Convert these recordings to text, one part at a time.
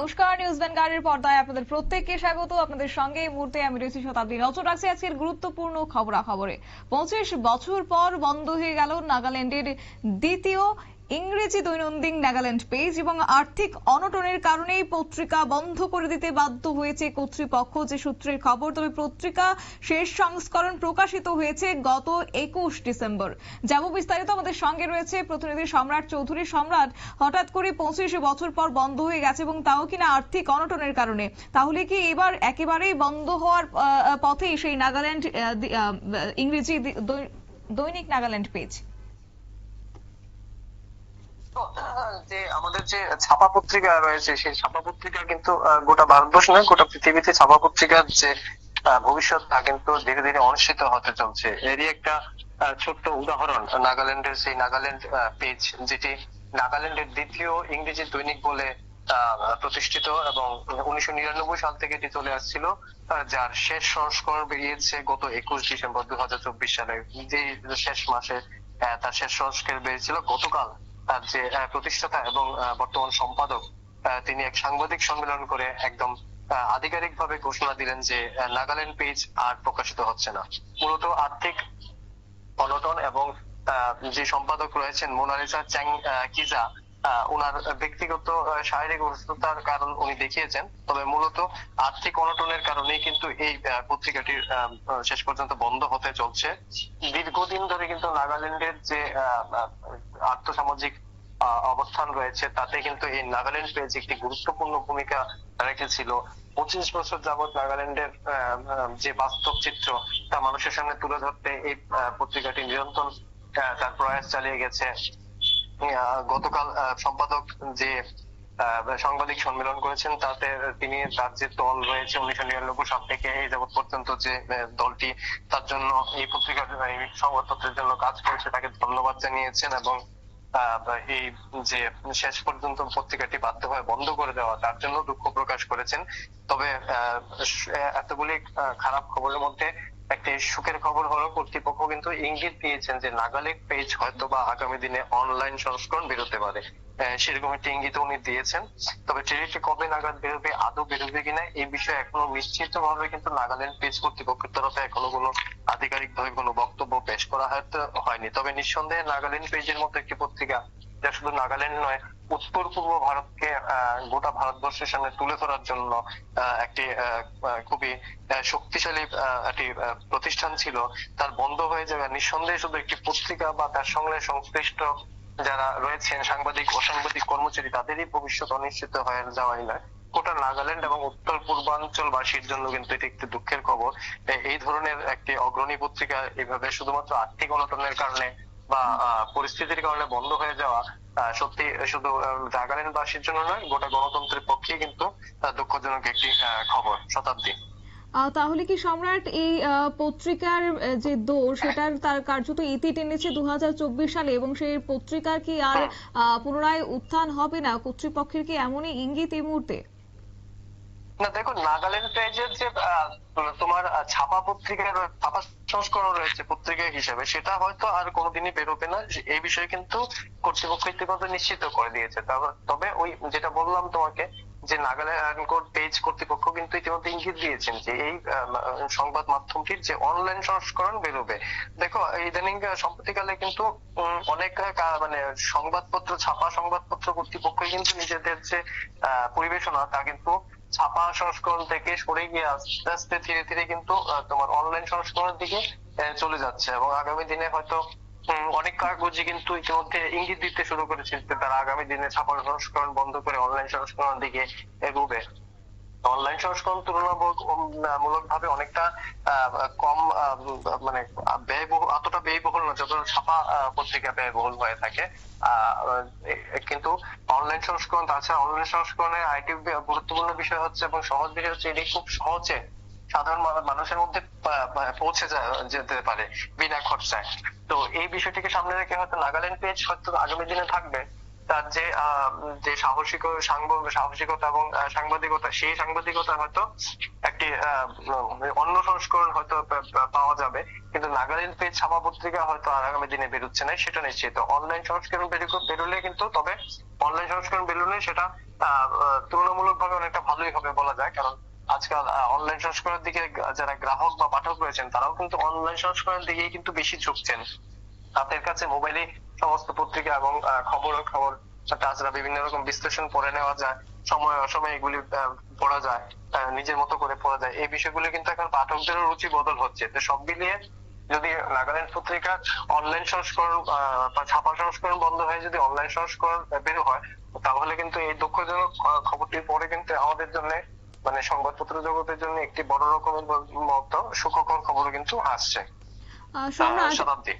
নমস্কার, নিউজ ভ্যানগার্ডের পর্দায় আপনাদের প্রত্যেককে স্বাগত। আপনাদের সঙ্গে এই মুহূর্তে আমি রয়েছি শতাব্দী। নজর রাখছি আজকের গুরুত্বপূর্ণ খবরাখবরে। 25 বছর পর বন্ধ হয়ে গেল নাগাল্যান্ডের দ্বিতীয় ইংরেজি দৈনন্দিন নাগাল্যান্ড পেজ এবং আর্থিক অনটনের কারণেই পত্রিকা বন্ধ করে দিতে বাধ্য হয়েছে কর্তৃপক্ষ, যে সূত্রের খবর। তবে পত্রিকা শেষ সংস্করণ প্রকাশিত হয়েছে গত 21 ডিসেম্বর। যাব বিস্তারিত, আমাদের সঙ্গে রয়েছে প্রতিনিধি সম্রাট চৌধুরী। সম্রাট, হঠাৎ করে 25 বছর পর বন্ধ হয়ে গেছে এবং তাও কিনা আর্থিক অনটনের কারণে, তাহলে কি এবার একেবারেই বন্ধ হওয়ার পথেই সেই নাগাল্যান্ড ইংরেজি দৈনিক নাগাল্যান্ড পেজ? যে আমাদের যে ছাপা পত্রিকা রয়েছে সেই ছাপা পত্রিকা কিন্তু গোটা ভারতবর্ষ নয়, গোটা পৃথিবীতে ছাপা পত্রিকার যে ভবিষ্যৎ তা কিন্তু ধীরে ধীরে অনিশ্চিত হতে চলছে। এরই একটা ছোট্ট উদাহরণ নাগাল্যান্ডের সেই নাগাল্যান্ড পেজ, যেটি নাগাল্যান্ডের দ্বিতীয় ইংরেজি দৈনিক বলে প্রতিষ্ঠিত এবং 1999 সাল থেকে এটি চলে আসছিল, যার শেষ সংস্করণ বেরিয়েছে গত 21 ডিসেম্বর 2024 সালে। যে শেষ মাসে তার শেষ সংস্করণ বেরিয়েছিল গতকাল। তার যে প্রতিষ্ঠাতা এবং বর্তমান সম্পাদক, তিনি এক সাংবাদিক সম্মেলন করে একদম আধিকারিক ভাবে ঘোষণা দিলেন যে নাগাল্যান্ড পেজ আর প্রকাশিত হচ্ছে না। মূলত আর্থিক অনটন এবং যে সম্পাদক রয়েছেন মোনালিসা চ্যাং কিজা, ওনার ব্যক্তিগত শারীরিক অসুস্থতার কারণ উনি দেখিয়েছেন। তবে মূলত আর্থিক অনটনের কারণেই কিন্তু এই পত্রিকাটির শেষ পর্যন্ত বন্ধ হতে চলছে। দীর্ঘদিন ধরে কিন্তু নাগাল্যান্ডের যে আর্থসামাজিক অবস্থান রয়েছে তাতে কিন্তু এই নাগাল্যান্ড পেজ একটি গুরুত্বপূর্ণ ভূমিকা রেখেছিল। 25 বছর যাবৎ নাগাল্যান্ডের যে বাস্তব চিত্র তা মানুষের সামনে তুলে ধরতে এই পত্রিকাটি নিরন্তর তার প্রয়াস চালিয়ে গেছে। গতকাল সম্পাদক যে সাংবাদিক সম্মেলন করেছেন তাতে তিনি তার যে দল রয়েছে 1999 সাল থেকে এই যাবৎ পর্যন্ত যে দলটি তার জন্য এই পত্রিকার সংবাদপত্রের জন্য কাজ করেছে তাকে ধন্যবাদ জানিয়েছেন এবং এই যে শেষ পর্যন্ত পত্রিকাটি বাধ্য হয়ে বন্ধ করে দেওয়া তার জন্য দুঃখ প্রকাশ করেছেন। তবে এতগুলি খারাপ খবরের মধ্যে একটি সুখের খবর হলো কর্তৃপক্ষ কিন্তু ইঙ্গিত দিয়েছেন যে নাগাল্যান্ড পেজ হয়তো বা আগামী দিনে অনলাইন সংস্করণ বেরোতে পারে। সেরকম একটি ইঙ্গিত উনি দিয়েছেন। তবে ট্রেনিটি কবে নাগাদ বেরোবে, আদৌ বেরোবে কিনা এই বিষয়ে এখনো নিশ্চিত ভাবে কিন্তু নাগাল্যান্ড পেজ কর্তৃপক্ষের তরফে এখনো কোনো আধিকারিক ভাবে কোনো বক্তব্য পেশ করা হয়নি। তবে নিঃসন্দেহে নাগাল্যান্ড পেজের মতো একটি পত্রিকা, যা শুধু নাগাল্যান্ড নয় উত্তর পূর্ব ভারতকে গোটা ভারতবর্ষের সামনে তুলে ধরার জন্য একটি খুবই শক্তিশালী একটি প্রতিষ্ঠান ছিল, তার বন্ধ হয়ে যাবে নিঃসন্দেহে শুধু একটি পত্রিকা বা তার সঙ্গে সংশ্লিষ্ট যারা রয়েছেন সাংবাদিক অসাংবাদিক কর্মচারী তাদেরই ভবিষ্যৎ অনিশ্চিত হয়ে যাওয়াই নয়, গোটা নাগাল্যান্ড এবং উত্তর পূর্বাঞ্চল বাসীর জন্য কিন্তু এটি একটি দুঃখের খবর। এই ধরনের একটি অগ্রণী পত্রিকা এভাবে শুধুমাত্র আর্থিক অনটনের কারণে বা পরিস্থিতির কারণে বন্ধ হয়ে যাওয়া সত্যি শুধু নাগাল্যান্ড বাসীর জন্য নয়, গোটা গণতন্ত্রের পক্ষে কিন্তু দুঃখজনক একটি খবর। শতাব্দী, তাহলে কি সম্রাট এই পত্রিকার যে দৌড় সেটার তার কার্যত ইতি টেনেছে 2024 সালে এবং সেই পত্রিকার কি আর পুনরায় উত্থান হবে না? কর্তৃপক্ষের কি এমনই ইঙ্গিত এই মুহূর্তে? না দেখো, নাগাল্যান্ড পেজের যে তোমার ছাপা পত্রিকার ছাপা সংস্করণ রয়েছে পত্রিকা হিসেবে, সেটা হয়তো আর কোনোদিনই বেরোবে না, এই বিষয়ে কিন্তু কর্তৃপক্ষ ইতিমধ্যে নিশ্চিত করে দিয়েছে। তবে ওই যেটা বললাম তোমাকে যে নাগাল্যান্ড পেজ কর্তৃপক্ষ কিন্তু ইতিমধ্যে ইঙ্গিত দিয়েছেন যে এই সংবাদ মাধ্যমটির যে অনলাইন সংস্করণ বেরোবে। দেখো ইদানিং সম্প্রতিকালে কিন্তু অনেক মানে সংবাদপত্র ছাপা সংবাদপত্র কর্তৃপক্ষ কিন্তু নিজেদের যে পরিবেশনা তা কিন্তু ছাপা সংস্করণ থেকে সরে গিয়ে আস্তে আস্তে ধীরে ধীরে কিন্তু তোমার অনলাইন সংস্করণের দিকে চলে যাচ্ছে এবং আগামী দিনে হয়তো অনেক কাগজই কিন্তু ইতিমধ্যে ইঙ্গিত দিতে শুরু করেছে যে তারা আগামী দিনে ছাপা সংস্করণ বন্ধ করে অনলাইন সংস্করণের দিকে এগোবে। অনলাইন সংস্করণ তুলনামূলক ভাবে অনেকটা কম, মানে ব্যয়বহুল, অতটা ব্যয়বহুল না যত ছাপা পত্রিকা ব্যয়বহুল হয়ে থাকে। কিন্তু অনলাইন সংস্করণ, তাছাড়া অনলাইন সংস্করণে আরেকটি গুরুত্বপূর্ণ বিষয় হচ্ছে এবং সহজ বিষয় হচ্ছে এটি খুব সহজে সাধারণ মানুষের মধ্যে পৌঁছে যেতে পারে বিনা খরচায়। তো এই বিষয়টিকে সামনে রেখে হয়তো নাগাল্যান্ড পেজ হয়তো আগামী দিনে থাকবে। তার যে যে সাহসিকতা এবং সাংবাদিকতা, সেই সাংবাদিকতা হয়তো একটি অন্য সংস্করণ হয়তো পাওয়া যাবে, কিন্তু নাগাল্যান্ড পেজ ছাপা পত্রিকা হয়তো আর আগামী দিনে বেরোচ্ছে না সেটা নিশ্চিত। অনলাইন সংস্করণ বেরোলে কিন্তু, তবে অনলাইন সংস্করণ বেরোলে সেটা তুলনামূলকভাবে অনেকটা ভালোই হবে বলা যায়, কারণ আজকাল অনলাইন সংস্করণের দিকে যারা গ্রাহক বা পাঠক রয়েছেন তারাও কিন্তু অনলাইন সংস্করণের দিকেই কিন্তু বেশি ঝুঁকছেন। তাদের কাছে মোবাইলে সমস্ত পত্রিকা এবং খবর তাছাড়া বিভিন্ন রকম বিশ্লেষণ পড়ে নেওয়া যায়, সময় অসময়ে এগুলি পড়া যায়, নিজের মতো করে পড়া যায়। এই বিষয়গুলো কিন্তু এখন পাঠকদেরও রুচি বদল হচ্ছে। তো সব মিলিয়ে যদি নাগাল্যান্ড পত্রিকার অনলাইন সংস্করণ বা ছাপা সংস্করণ বন্ধ হয়ে যদি অনলাইন সংস্করণ বের হয়, তাহলে কিন্তু এই দুঃখজনক খবরটির পরে কিন্তু আমাদের জন্য মানে সংবাদপত্র জগতের জন্য একটি বড় রকমের মতো সুখকর খবরও কিন্তু আসছে। সম্রাট, শতাব্দী।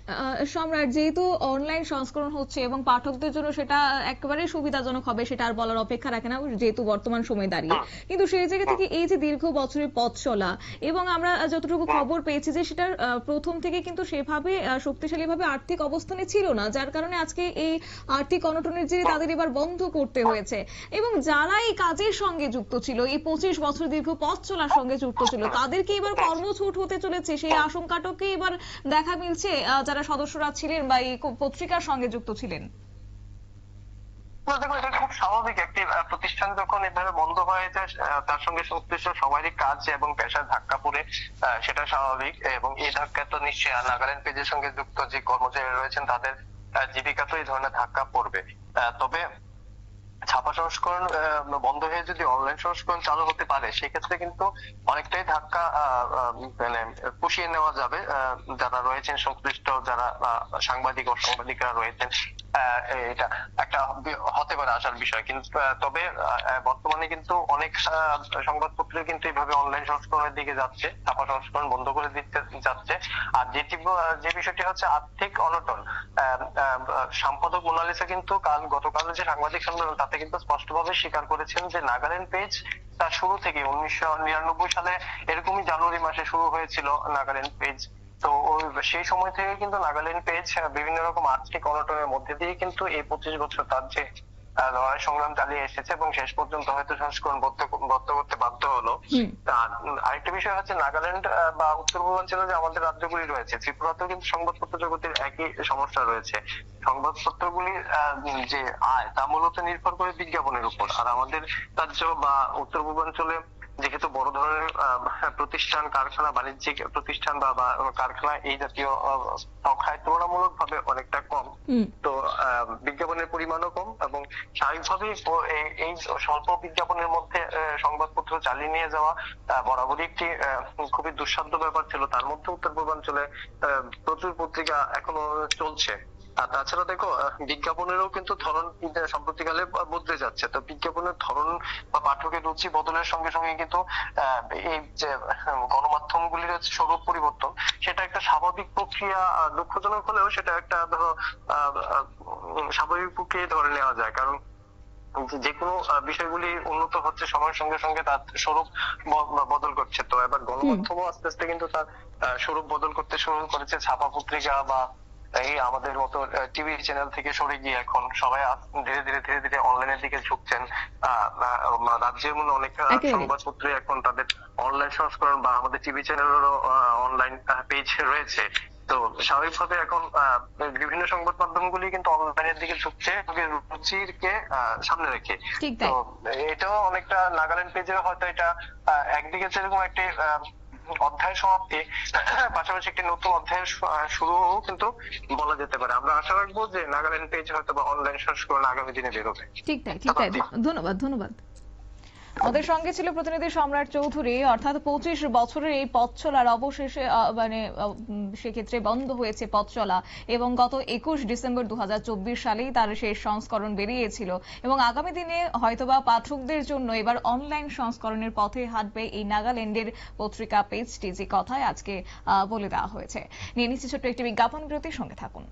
সম্রাট, যেহেতু অনলাইন সংস্করণ হচ্ছে এবং পাঠকদের জন্য সেটা একেবারে সুবিধাজনক হবে সেটা আর বলার অপেক্ষা রাখে না, যেহেতু বর্তমান সময় দাঁড়িয়ে। কিন্তু সেই জায়গা থেকে এই যে দীর্ঘ বছরের পথ চলা এবং আমরা যতটুকু খবর পেয়েছি যে সেটার প্রথম থেকে কিন্তু সেভাবে শক্তিশালী ভাবে আর্থিক অবস্থানে ছিল না, যার কারণে আজকে এই আর্থিক অনটনের জেরে তাদের এবার বন্ধ করতে হয়েছে। এবং যারা এই কাজের সঙ্গে যুক্ত ছিল, এই 25 বছর দীর্ঘ পথ চলার সঙ্গে যুক্ত ছিল, তাদেরকে এবার কর্মছুট হতে চলেছে, সেই আশঙ্কাটাকে এবার দেখা মিলছে যারা সদস্যরা ছিলেন বা এই পত্রিকার সঙ্গে যুক্ত ছিলেন। দেখো, এটা খুব স্বাভাবিক। একটি প্রতিষ্ঠান যখন এভাবে বন্ধ হয়ে যায়, তার সঙ্গে সংশ্লিষ্ট সবারই কাজ এবং পেশার ধাক্কা পড়ে, সেটা স্বাভাবিক। এবং এই ধাক্কা তো নিশ্চয়ই নাগাল্যান্ড পেজের সঙ্গে যুক্ত যে কর্মচারী রয়েছেন তাদের জীবিকাতে এই ধরনের ধাক্কা পড়বে। তবে ছাপা সংস্করণ বন্ধ হয়ে যদি অনলাইন সংস্করণ চালু হতে পারে, সেক্ষেত্রে কিন্তু অনেকটাই ধাক্কা মানে পুষিয়ে নেওয়া যাবে। যারা রয়েছেন সংশ্লিষ্ট, যারা সাংবাদিক ও সাংবাদিকরা রয়েছেন, এটা একটা হতে পারে আসার বিষয়। কিন্তু তবে বর্তমানে কিন্তু অনেক সংবাদপত্র কিন্তু এইভাবে অনলাইন সংস্করণের দিকে যাচ্ছে, ছাপা সংস্করণ বন্ধ করে দিতে যাচ্ছে। আর যে বিষয়টি হচ্ছে আর্থিক অনটন, সম্পাদক মোনালিসা কিন্তু গতকাল যে সাংবাদিক সম্মেলন তাতে কিন্তু স্পষ্টভাবে স্বীকার করেছেন যে নাগাল্যান্ড পেজ তার শুরু থেকে 1999 সালে এরকমই জানুয়ারি মাসে শুরু হয়েছিল নাগাল্যান্ড পেজ। তো সেই সময় থেকে কিন্তু নাগাল্যান্ড পেজ বিভিন্ন রকম আর্থিক অনটনের মধ্যে দিয়ে কিন্তু এই 25 বছর তার যে লড়াই সংগ্রাম চালিয়ে এসেছে এবং শেষ পর্যন্ত হয়তো সংস্করণ বন্ধ করতে বাধ্য হলো। আর আরেকটা বিষয় হচ্ছে নাগাল্যান্ড বা উত্তর পূর্বাঞ্চলে যে আমাদের রাজ্যগুলি রয়েছে, ত্রিপুরাতেও কিন্তু সংবাদপত্র জগতের একই সমস্যা রয়েছে। সংবাদপত্রগুলির যে আয় তা মূলত নির্ভর করে বিজ্ঞাপনের উপর। আর আমাদের রাজ্য বা উত্তর পূর্বাঞ্চলে যেহেতু বড় ধরনের প্রতিষ্ঠান, কারখানা, বাণিজ্যিক প্রতিষ্ঠান বা কারখানা এই জাতীয় সংখ্যায় তুলনামূলক ভাবে অনেকটা কম, তো বিজ্ঞাপনের পরিমাণও কম এবং স্বাভাবিকভাবে এই স্বল্প বিজ্ঞাপনের মধ্যে সংবাদপত্র চালিয়ে নিয়ে যাওয়া বরাবরই একটি খুবই দুঃসাধ্য ব্যাপার ছিল। তার মধ্যে উত্তর পূর্বাঞ্চলে প্রচুর পত্রিকা এখনো চলছে। আর তাছাড়া দেখো, বিজ্ঞাপনেরও কিন্তু ধরন সম্প্রতিকালে বদলে যাচ্ছে। তো বিজ্ঞাপনের ধরন বা পাঠকের রুচি বদলের সঙ্গে সঙ্গে কিন্তু এই যে গণমাধ্যমগুলির স্বরূপ পরিবর্তন, সেটা একটা স্বাভাবিক প্রক্রিয়া। দুঃখজনক হলেও সেটা একটা ধরো স্বাভাবিক প্রক্রিয়া ধরে নেওয়া যায়, কারণ যে কোনো বিষয়গুলি উন্নত হচ্ছে সময়ের সঙ্গে সঙ্গে তার স্বরূপ বদল করছে। তো এবার গণমাধ্যমও আস্তে আস্তে কিন্তু তার স্বরূপ বদল করতে শুরু করেছে। ছাপা পত্রিকা বা এই আমাদের মতো টিভি চ্যানেল থেকে সরে গিয়ে এখন সবাই ধীরে ধীরে অনলাইনের দিকে ঝুঁকছেন। রাজ্যের মধ্যে অনেক সংবাদপত্র এখন তাদের অনলাইন সংস্করণ বা আমাদের টিভি চ্যানেলেরও অনলাইন পেজ রয়েছে। তো স্বাভাবিকভাবে এখন বিভিন্ন সংবাদ মাধ্যমগুলি কিন্তু অনলাইনের দিকে ঝুঁকছে রুচিকে সামনে রেখে। তো এটাও অনেকটা নাগাল্যান্ড পেজে হয়তো এটা একদিকে যেরকম একটি অধ্যায় সমাপ্তি, পাশাপাশি একটি নতুন অধ্যায়ের শুরু কিন্তু বলা যেতে পারে। আমরা আশা রাখবো যে নাগাল্যান্ড পেজ হয়তো বা অনলাইন সংস্করণ আগামী দিনে বেরোবে। ঠিক তাই। ধন্যবাদ। আমাদের সঙ্গে ছিল প্রতিনিধি সম্রাট চৌধুরী। অর্থাৎ 25 বছরের এই পথ চলার অবশেষে মানে সেক্ষেত্রে বন্ধ হয়েছে পথ চলা এবং গত 21 ডিসেম্বর 2024 সালেই তার শেষ সংস্করণ বেরিয়েছিল এবং আগামী দিনে হয়তোবা পাঠকদের জন্য এবার অনলাইন সংস্করণের পথে হাঁটবে এই নাগাল্যান্ডের পত্রিকা পেজটি, যে কথায় আজকে বলে দেওয়া হয়েছে। নিয়ে নিচ্ছি ছোট্ট একটি বিজ্ঞাপন বিরতির সঙ্গে থাকুন।